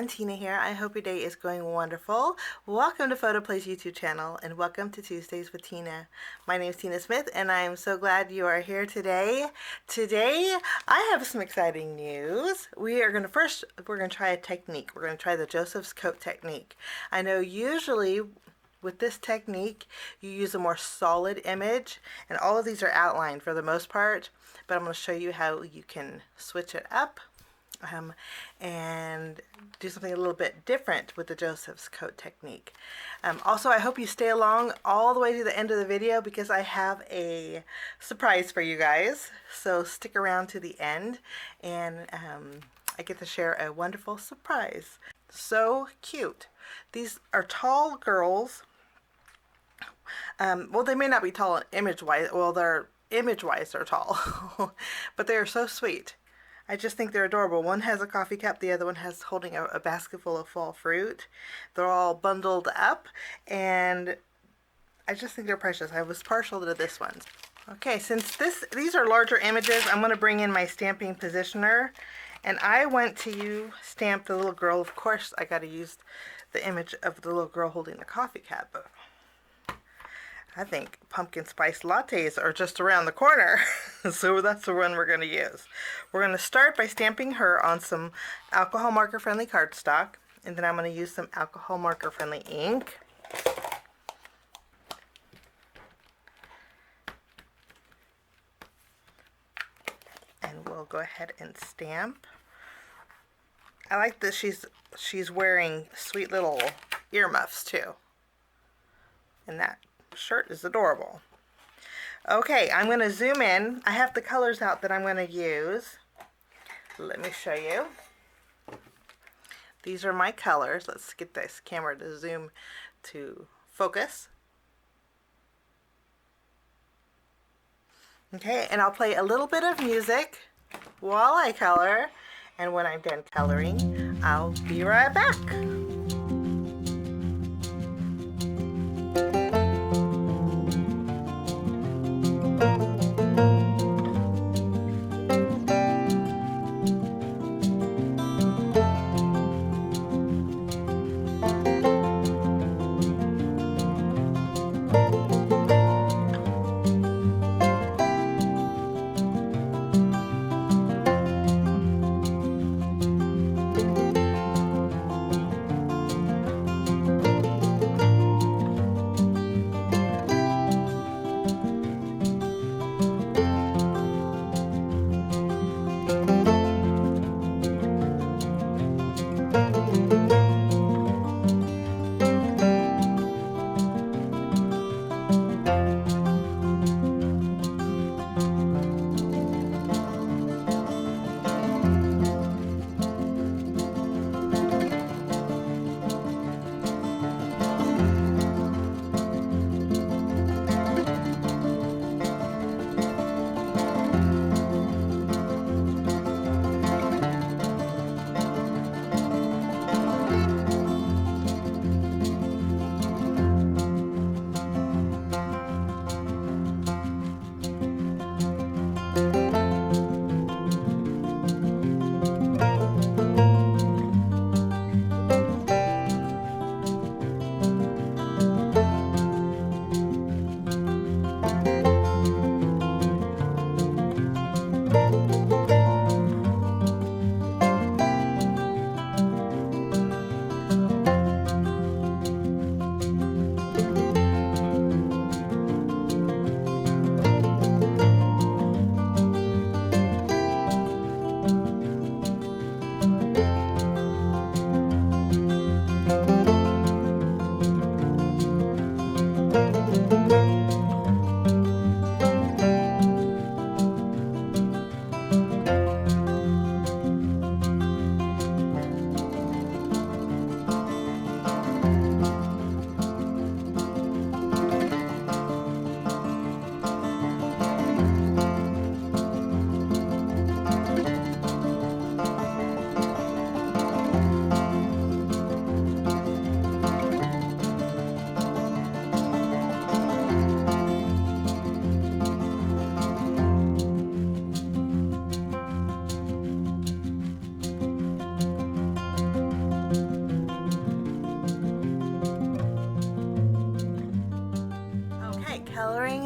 everyone, Tina here. I hope your day is going wonderful. Welcome to PhotoPlay's YouTube channel and welcome to Tuesdays with Tina. My name is Tina Smith and I am so glad you are here today. Today I have some exciting news. We're going to try a technique. We're going to try the Joseph's coat technique. I know usually with this technique you use a more solid image and all of these are outlined for the most part, but I'm going to show you how you can switch it up and do something a little bit different with the Joseph's coat technique. Also, I hope you stay along all the way to the end of the video because I have a surprise for you guys. So stick around to the end and I get to share a wonderful surprise. So cute. These are tall girls. Well, they may not be tall image-wise. Well, they're image-wise they're tall, but they are so sweet. I just think they're adorable. One has a coffee cup, the other one has holding a basket full of fall fruit. They're all bundled up, and I just think they're precious. I was partial to this one. Okay, since these are larger images, I'm going to bring in my stamping positioner, and I went to stamp the little girl. Of course, I got to use the image of the little girl holding the coffee cup. I think pumpkin spice lattes are just around the corner, so that's the one we're going to use. We're going to start by stamping her on some alcohol marker friendly cardstock, and then I'm going to use some alcohol marker friendly ink. And we'll go ahead and stamp. I like that she's wearing sweet little earmuffs too, and that shirt is adorable. Okay, I'm going to zoom in. I have the colors out that I'm going to use. Let me show you. These are my colors. Let's get this camera to zoom to focus. Okay, and I'll play a little bit of music while I color, and when I'm done coloring, I'll be right back.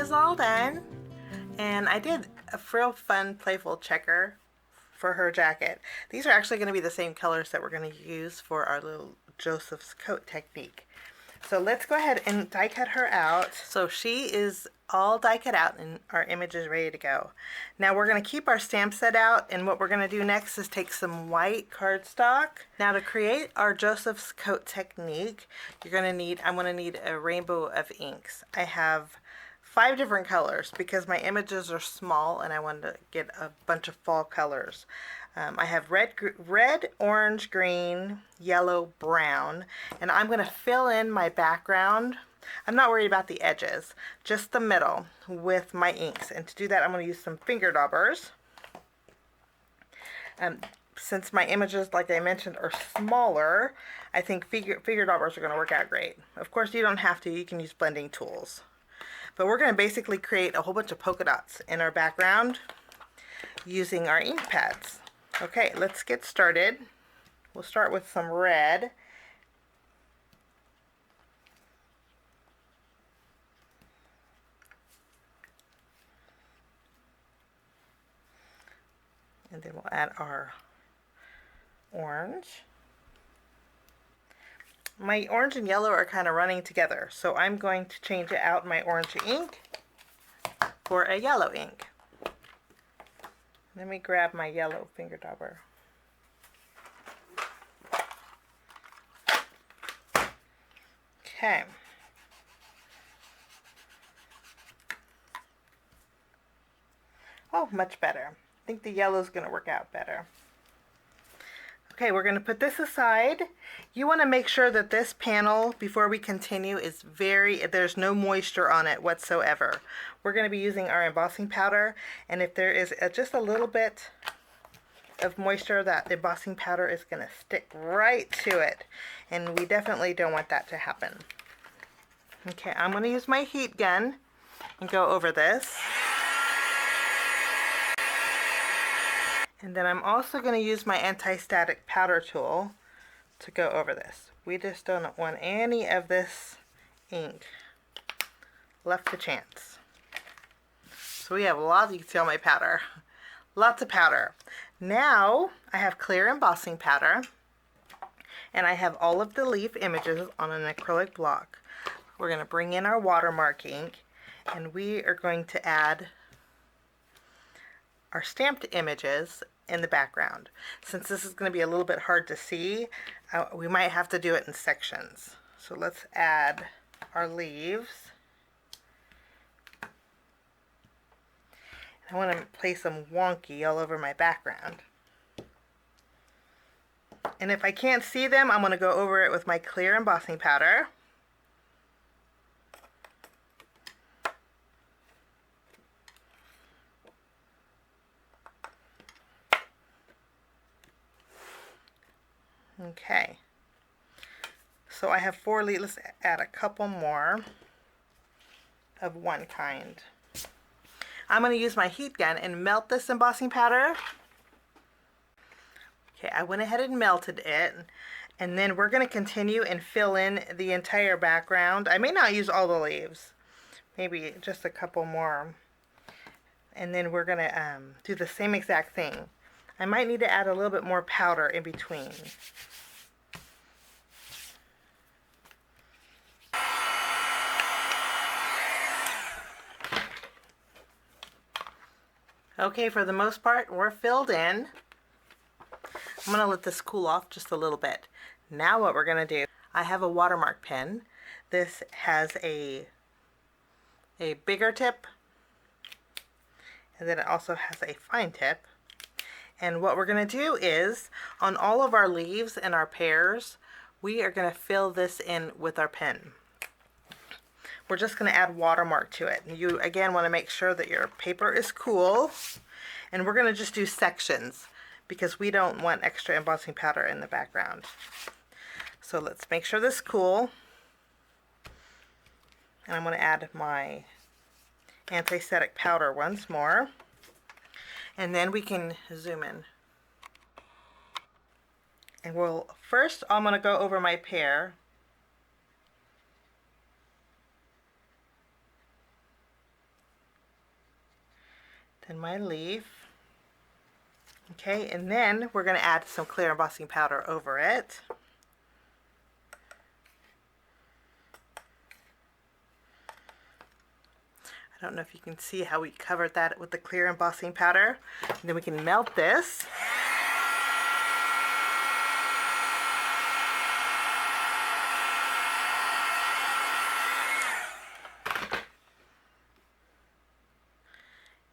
is all done, and I did a real fun, playful checker for her jacket. These are actually going to be the same colors that we're going to use for our little Joseph's coat technique. So let's go ahead and die cut her out. So she is all die cut out and our image is ready to go. Now we're going to keep our stamp set out, and what we're going to do next is take some white cardstock. Now to create our Joseph's coat technique, I'm going to need a rainbow of inks. I have 5 different colors because my images are small and I wanted to get a bunch of fall colors. I have red, orange, green, yellow, brown, and I'm going to fill in my background. I'm not worried about the edges, just the middle with my inks. And to do that, I'm going to use some finger daubers. Since my images, like I mentioned, are smaller, I think finger daubers are going to work out great. Of course, you don't have to. You can use blending tools. But we're going to basically create a whole bunch of polka dots in our background using our ink pads. Okay, let's get started. We'll start with some red. And then we'll add our orange. My orange and yellow are kind of running together, so I'm going to change it out my orange ink for a yellow ink. Let me grab my yellow finger dauber. Okay. Oh, much better. I think the yellow is going to work out better. Okay, we're going to put this aside. You want to make sure that this panel, before we continue, is there's no moisture on it whatsoever. We're going to be using our embossing powder, and if there is just a little bit of moisture, that embossing powder is going to stick right to it, and we definitely don't want that to happen. Okay, I'm going to use my heat gun and go over this. And then I'm also going to use my anti-static powder tool to go over this. We just don't want any of this ink left to chance. So we have lots, you can see all my powder. Lots of powder. Now I have clear embossing powder, and I have all of the leaf images on an acrylic block. We're going to bring in our watermark ink, and we are going to add our stamped images in the background. Since this is going to be a little bit hard to see, we might have to do it in sections. So let's add our leaves. I want to place them wonky all over my background. And if I can't see them, I'm going to go over it with my clear embossing powder. Okay, so I have 4 leaves. Let's add a couple more of one kind. I'm going to use my heat gun and melt this embossing powder. Okay, I went ahead and melted it, and then we're going to continue and fill in the entire background. I may not use all the leaves, maybe just a couple more. And then we're going to do the same exact thing. I might need to add a little bit more powder in between. Okay, for the most part, we're filled in. I'm going to let this cool off just a little bit. Now what we're going to do, I have a watermark pen. This has a bigger tip, and then it also has a fine tip. And what we're going to do is, on all of our leaves and our pears, we are going to fill this in with our pen. We're just going to add watermark to it. You, again, want to make sure that your paper is cool. And we're going to just do sections because we don't want extra embossing powder in the background. So let's make sure this is cool. And I'm going to add my anti-static powder once more. And then we can zoom in. And first I'm going to go over my pear. . then my leaf. Okay, and then we're going to add some clear embossing powder over it. I don't know if you can see how we covered that with the clear embossing powder. And then we can melt this.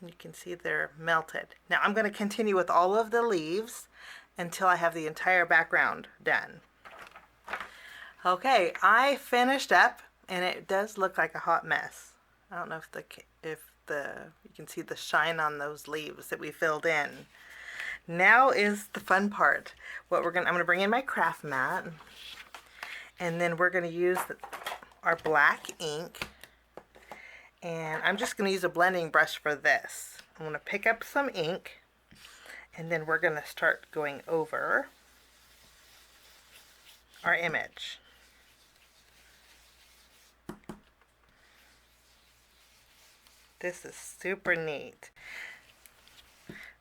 And you can see they're melted. Now I'm going to continue with all of the leaves until I have the entire background done. Okay, I finished up, and it does look like a hot mess. I don't know if you can see the shine on those leaves that we filled in. Now is the fun part. I'm gonna bring in my craft mat, and then we're gonna use our black ink, and I'm just gonna use a blending brush for this. I'm gonna pick up some ink, and then we're gonna start going over our image. This is super neat.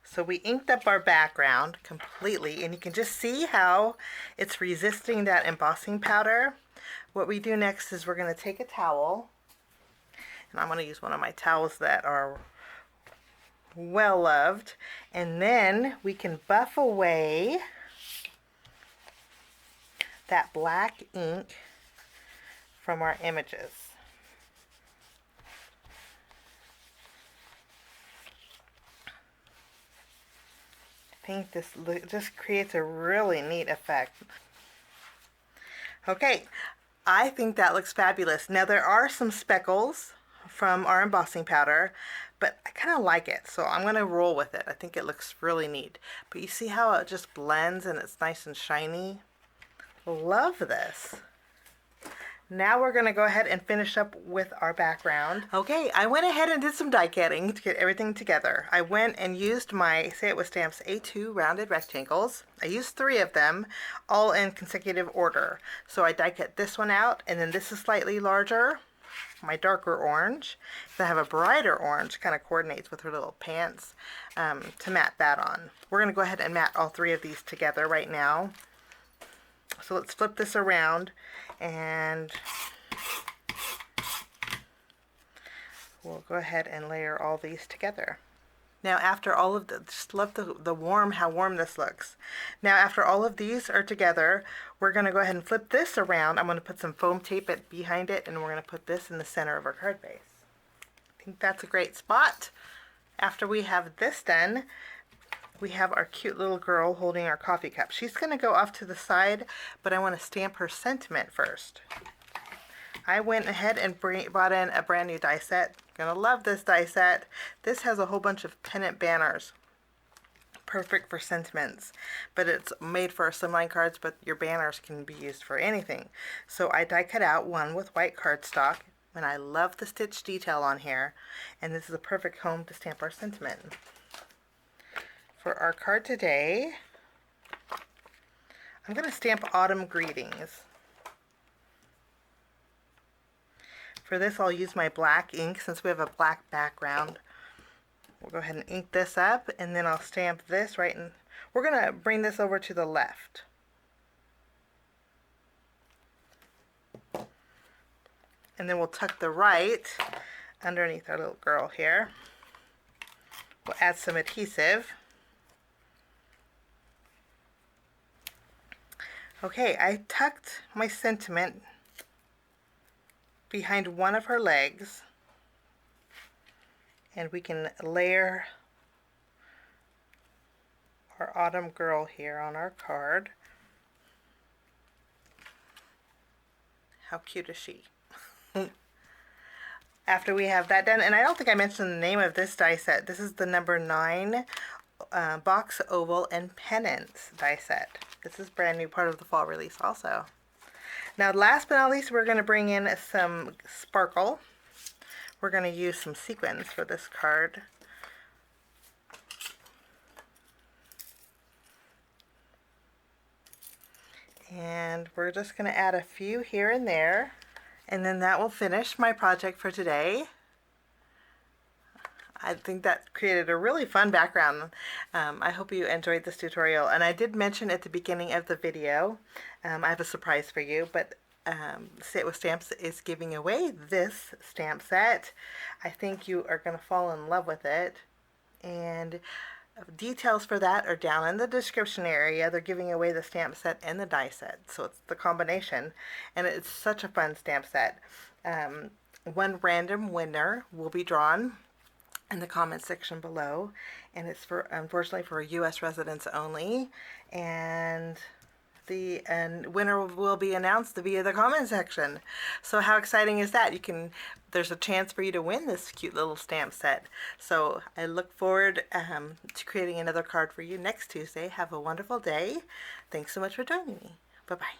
So we inked up our background completely, and you can just see how it's resisting that embossing powder. What we do next is we're going to take a towel, and I'm going to use one of my towels that are well loved, and then we can buff away that black ink from our images. I think this just creates a really neat effect. Okay, I think that looks fabulous. Now there are some speckles from our embossing powder, but I kind of like it, so I'm going to roll with it. I think it looks really neat. But you see how it just blends and it's nice and shiny? Love this. Now we're going to go ahead and finish up with our background. Okay, I went ahead and did some die cutting to get everything together. I went and used my Say It With Stamps A2 rounded rectangles. I used 3 of them, all in consecutive order. So I die cut this one out, and then this is slightly larger, my darker orange. Then I have a brighter orange, kind of coordinates with her little pants, to mat that on. We're going to go ahead and mat all 3 of these together right now. So let's flip this around, and we'll go ahead and layer all these together. Now after all of just love how warm this looks. Now after all of these are together, we're going to go ahead and flip this around. I'm going to put some foam tape behind it, and we're going to put this in the center of our card base. I think that's a great spot. After we have this done, we have our cute little girl holding our coffee cup. She's going to go off to the side, but I want to stamp her sentiment first. I went ahead and bought in a brand new die set. Gonna love this die set. This has a whole bunch of pennant banners. Perfect for sentiments. But it's made for slimline cards, but your banners can be used for anything. So I die cut out one with white cardstock, and I love the stitch detail on here. And this is a perfect home to stamp our sentiment. For our card today, I'm going to stamp Autumn Greetings. For this, I'll use my black ink since we have a black background. We'll go ahead and ink this up, and then I'll stamp this right in. We're going to bring this over to the left. And then we'll tuck the right underneath our little girl here. We'll add some adhesive. Okay, I tucked my sentiment behind one of her legs, and we can layer our Autumn girl here on our card. How cute is she? After we have that done, and I don't think I mentioned the name of this die set. This is the number 9 box oval and Pennants die set. This is brand new, part of the fall release also. Now last but not least, we're going to bring in some sparkle. We're going to use some sequins for this card. And we're just going to add a few here and there. And then that will finish my project for today. I think that created a really fun background. I hope you enjoyed this tutorial. And I did mention at the beginning of the video, I have a surprise for you, but Sit with Stamps is giving away this stamp set. I think you are going to fall in love with it. And details for that are down in the description area. They're giving away the stamp set and the die set, so it's the combination, and it's such a fun stamp set. One random winner will be drawn in the comment section below, and it's for, unfortunately, for U.S. residents only, and the winner will be announced via the comment section. So how exciting is that? There's a chance for you to win this cute little stamp set. So I look forward to creating another card for you next Tuesday. Have a wonderful day. Thanks so much for joining me. Bye-bye.